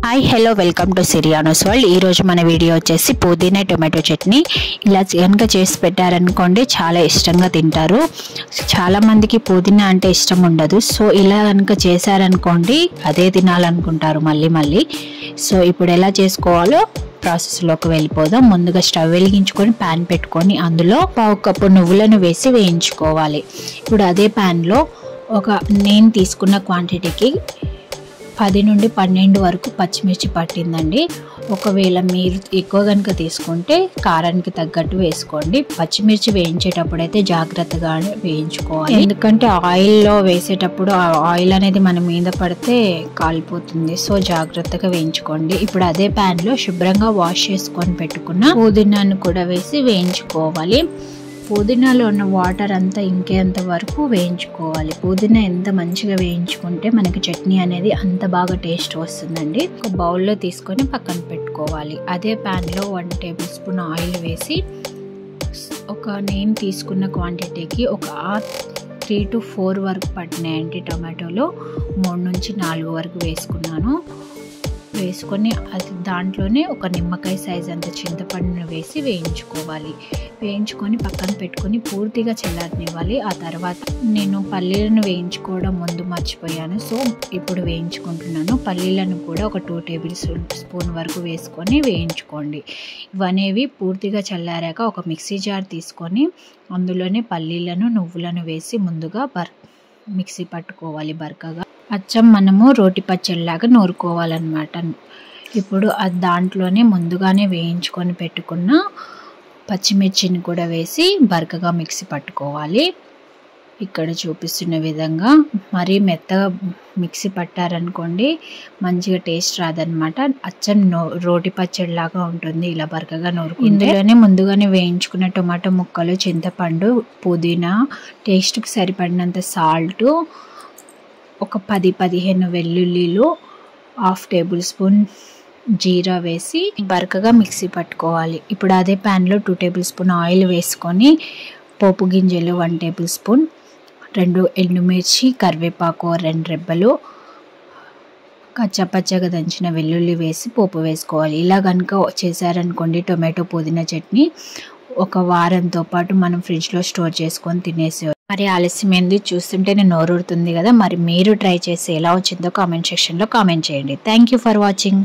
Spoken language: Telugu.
హాయ్ హలో వెల్కమ్ టు సిరియానోస్ వరల్డ్. ఈరోజు మన వీడియో వచ్చేసి పుదీనా టొమాటో చట్నీ. ఇలా కనుక చేసి పెట్టారనుకోండి చాలా ఇష్టంగా తింటారు. చాలామందికి పుదీనా అంటే ఇష్టం ఉండదు. సో ఇలా కనుక చేశారనుకోండి అదే తినాలనుకుంటారు మళ్ళీ. సో ఇప్పుడు ఎలా చేసుకోవాలో ప్రాసెస్లోకి వెళ్ళిపోదాం. ముందుగా స్టవ్ వెలిగించుకొని ప్యాన్ పెట్టుకొని అందులో 1/2 కప్పు నువ్వులను వేసి వేయించుకోవాలి. ఇప్పుడు అదే ప్యాన్లో నేను తీసుకున్న క్వాంటిటీకి 10 నుండి 12 వరకు పచ్చిమిర్చి పట్టిందండి. ఒకవేళ మీరు ఎక్కువ కనుక తీసుకుంటే కారానికి తగ్గట్టు వేసుకోండి. పచ్చిమిర్చి వేయించేటప్పుడు అయితే జాగ్రత్తగా వేయించుకోవాలి, ఎందుకంటే ఆయిల్లో వేసేటప్పుడు ఆయిల్ అనేది మన మీద పడితే కాలిపోతుంది. సో జాగ్రత్తగా వేయించుకోండి. ఇప్పుడు అదే ప్యాన్లో శుభ్రంగా వాష్ చేసుకొని పెట్టుకున్న పుదీనాను కూడా వేసి వేయించుకోవాలి. పుదీనాలో ఉన్న వాటర్ అంతా ఇంకేంత వరకు వేయించుకోవాలి. పుదీనా ఎంత మంచిగా వేయించుకుంటే మనకి చట్నీ అనేది అంత బాగా టేస్ట్ వస్తుందండి. ఒక బౌల్లో తీసుకొని పక్కన పెట్టుకోవాలి. అదే ప్యాన్లో 1 టేబుల్ స్పూన్ ఆయిల్ వేసి నేను తీసుకున్న క్వాంటిటీకి 3 to 4 వరకు పట్టినాయండి టమాటోలు. 3 నుంచి 4 వరకు వేసుకొని అది దాంట్లోనే ఒక నిమ్మకాయ సైజ్ అంత చింతపండును వేసి వేయించుకొని పక్కన పెట్టుకొని పూర్తిగా చల్లారనివ్వాలి. ఆ తర్వాత నేను పల్లీలను వేయించుకోవడం ముందు మర్చిపోయాను. సో ఇప్పుడు వేయించుకుంటున్నాను. పల్లీలను కూడా ఒక 2 టేబుల్ స్పూన్ వరకు వేసుకొని వేయించుకోండి. ఇవనేవి పూర్తిగా చల్లారాక ఒక మిక్సీ జార్ తీసుకొని అందులోనే పల్లీలను నువ్వులను వేసి ముందుగా మిక్సీ పట్టుకోవాలి బరకగా. అచ్చం మనము రోటి పచ్చడిలాగా నూరుకోవాలన్నమాట. ఇప్పుడు దాంట్లోనే ముందుగానే వేయించుకొని పెట్టుకున్న పచ్చిమిర్చిని కూడా వేసి బరకగా మిక్సీ పట్టుకోవాలి. ఇక్కడ చూపిస్తున్న విధంగా మరీ మెత్తగా మిక్సీ పట్టారనుకోండి మంచిగా టేస్ట్ రాదనమాట. అచ్చం రోటి పచ్చడిలాగా ఉంటుంది ఇలా బరకగా నూరుకుంటే. ఇందులోనే ముందుగానే వేయించుకున్న టొమాటో ముక్కలు, చింతపండు, పుదీనా, టేస్ట్కి సరిపడినంత సాల్ట్, ఒక 10-15 వెల్లుల్లిలు, 1/2 టేబుల్ స్పూన్ జీరా వేసి బరకగా మిక్సీ పట్టుకోవాలి. ఇప్పుడు అదే ప్యాన్లో 2 టేబుల్ స్పూన్ ఆయిల్ వేసుకొని పోపు గింజలు 1 టేబుల్ స్పూన్, 2 ఎండుమిర్చి, కరివేపాకు 2 రెబ్బలు, కచ్చపచ్చగా దంచిన వెల్లుల్లి వేసి పోపు వేసుకోవాలి. ఇలా కనుక చేశారనుకోండి టొమాటో పుదీనా చట్నీ ఒక వారంతో పాటు మనం ఫ్రిడ్జ్లో స్టోర్ చేసుకొని తినేసే. మరి ఆలస్యమైంది, చూస్తుంటేనే నోరూరుతుంది కదా. మరి మీరు ట్రై చేసి ఎలా వచ్చిందో కామెంట్ సెక్షన్లో కామెంట్ చేయండి. Thank you for watching.